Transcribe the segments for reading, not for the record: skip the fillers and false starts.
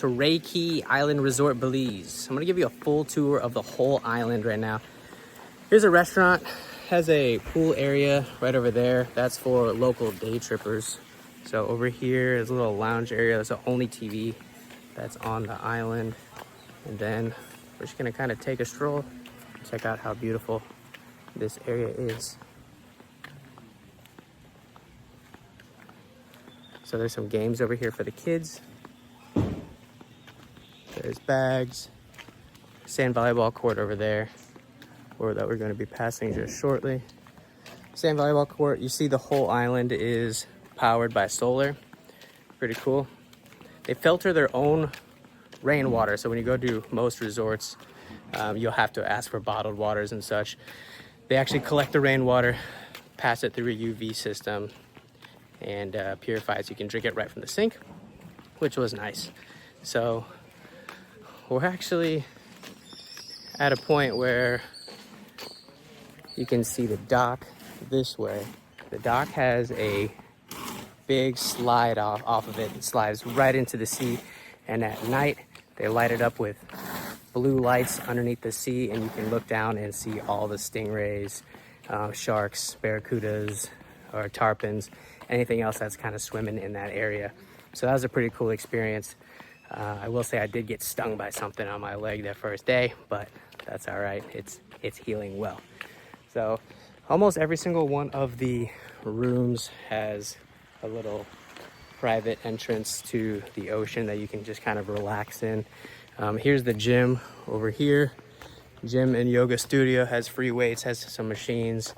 to Ray Caye Island Resort, Belize. I'm gonna give you a full tour of the whole island right now. Here's a restaurant, has a pool area right over there. That's for local day trippers. So over here is a little lounge area. That's the only TV that's on the island. And then we're just gonna kind of take a stroll, check out how beautiful this area is. So there's some games over here for the kids. There's bags, sand volleyball court over there, or that we're going to be passing just shortly. Sand volleyball court, you see the whole island is powered by solar. Pretty cool. They filter their own rainwater, so when you go to most resorts, you'll have to ask for bottled waters and such. They actually collect the rainwater, pass it through a UV system, and purify it so you can drink it right from the sink, which was nice. So we're actually at a point where you can see the dock this way. The dock has a big slide off of it. It slides right into the sea, and at night they light it up with blue lights underneath the sea, and you can look down and see all the stingrays, sharks, barracudas, or tarpons, anything else that's kind of swimming in that area. So that was a pretty cool experience. I will say I did get stung by something on my leg that first day, but that's all right. It's healing well. So almost every single one of the rooms has a little private entrance to the ocean that you can just kind of relax in. Here's the gym over here. Gym and yoga studio, has free weights, has some machines,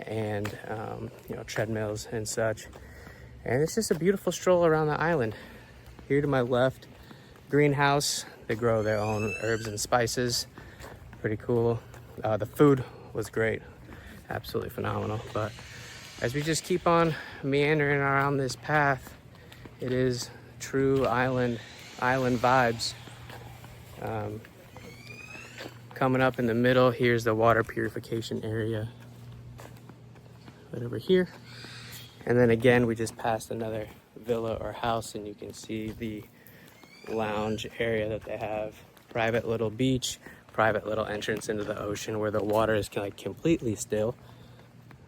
and treadmills and such. And it's just a beautiful stroll around the island. Here to my left, greenhouse. They grow their own herbs and spices. Pretty cool. The food was great, absolutely phenomenal. But as we just keep on meandering around this path, it is true island vibes. Coming up in the middle, here's the water purification area right over here. And then again, we just passed another villa or house, and you can see the lounge area that they have. Private little beach, private little entrance into the ocean where the water is like completely still.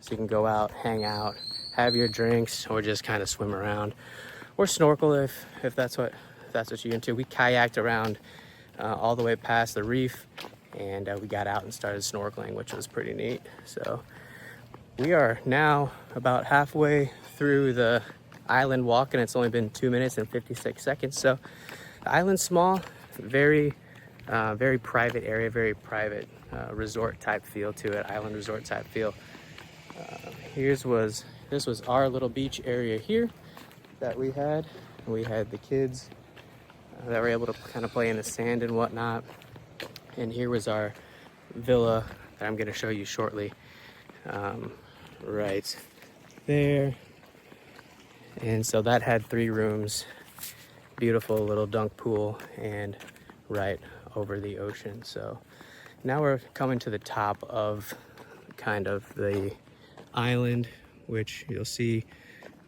So you can go out, hang out, have your drinks, or just kind of swim around, or snorkel if that's what you're into. We kayaked around all the way past the reef, and we got out and started snorkeling, which was pretty neat. So we are now about halfway through the island walk, and it's only been 2 minutes and 56 seconds. So the island's small, very private area, very private resort type feel to it, island resort type feel. This was our little beach area here that we had. We had the kids that were able to kind of play in the sand and whatnot. And here was our villa that I'm going to show you shortly, right there. And so that had 3 rooms, beautiful little dunk pool, and right over the ocean. So now we're coming to the top of kind of the island, which you'll see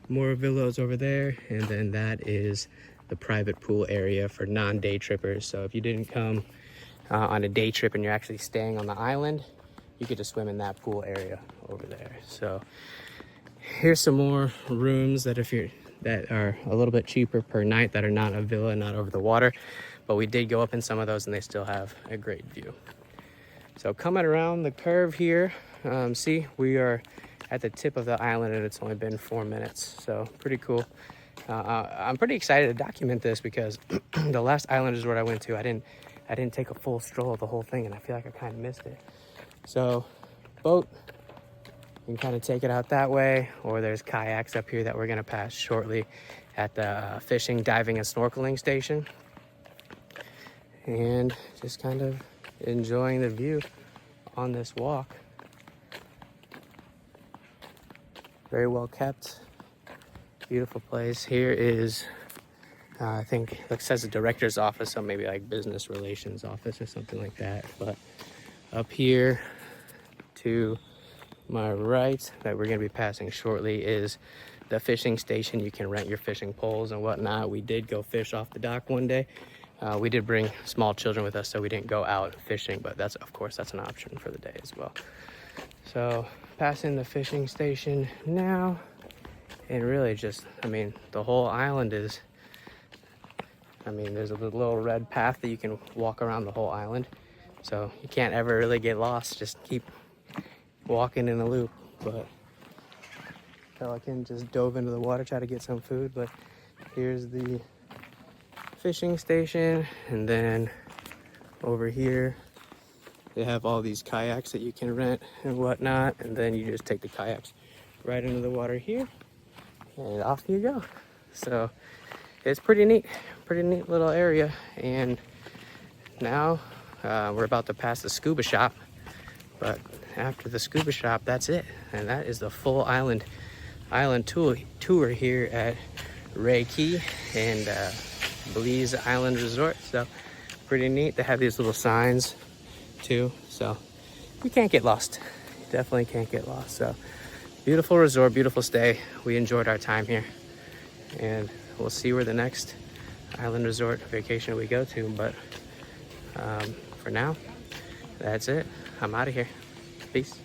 more villas over there, and then that is the private pool area for non-day trippers. So if you didn't come on a day trip and you're actually staying on the island, you get to swim in that pool area over there. So here's some more rooms that are a little bit cheaper per night, that are not a villa, not over the water, but we did go up in some of those and they still have a great view. So coming around the curve here, see, we are at the tip of the island, and it's only been 4 minutes, so pretty cool. I'm pretty excited to document this because the last island resort I went to, I didn't take a full stroll of the whole thing, and I feel like I kind of missed it. So boat, you can kind of take it out that way, or there's kayaks up here that we're going to pass shortly at the fishing, diving, and snorkeling station. And just kind of enjoying the view on this walk. Very well kept, beautiful place. Here is, I think it says the director's office, so maybe like business relations office or something like that. But up here to my right, that we're going to be passing shortly, is the fishing station. You can rent your fishing poles and whatnot. We did go fish off the dock one day. We did bring small children with us, so we didn't go out fishing, but that's, of course, that's an option for the day as well. So passing the fishing station now, and really just, I mean, the whole island is, I mean, there's a little red path that you can walk around the whole island. So you can't ever really get lost, just keep walking in a loop. But Pelican just dove into the water, try to get some food, but here's the fishing station, and then over here they have all these kayaks that you can rent and whatnot, and then you just take the kayaks right into the water here and off you go. So it's pretty neat little area. And now we're about to pass the scuba shop, but after the scuba shop, that's it, and that is the full island tour here at Ray Caye and Belize Island Resort. So pretty neat. They have these little signs too, so you can't get lost. You definitely can't get lost. So beautiful resort, beautiful stay. We enjoyed our time here, and we'll see where the next island resort vacation we go to. But for now, that's it. I'm out of here. Peace.